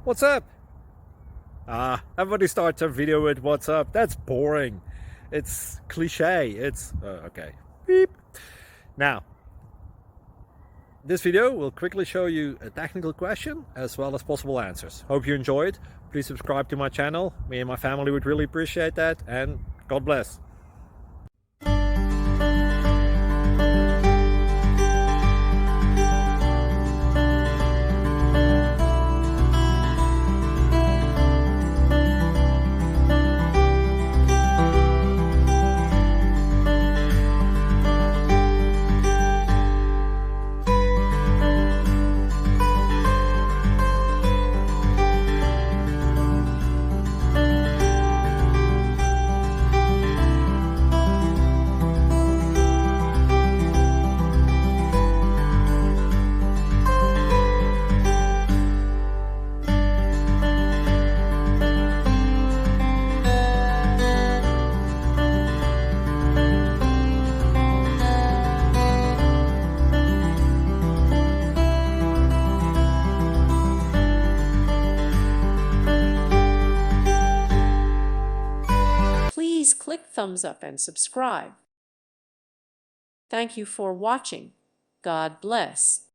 What's up? Everybody starts a video with what's up. That's boring. It's cliche. It's okay. Beep. Now, this video will quickly show you a technical question as well as possible answers. Hope you enjoyed. Please subscribe to my channel. Me and my family would really appreciate that, and God bless. Please click thumbs up and subscribe. Thank you for watching. God bless.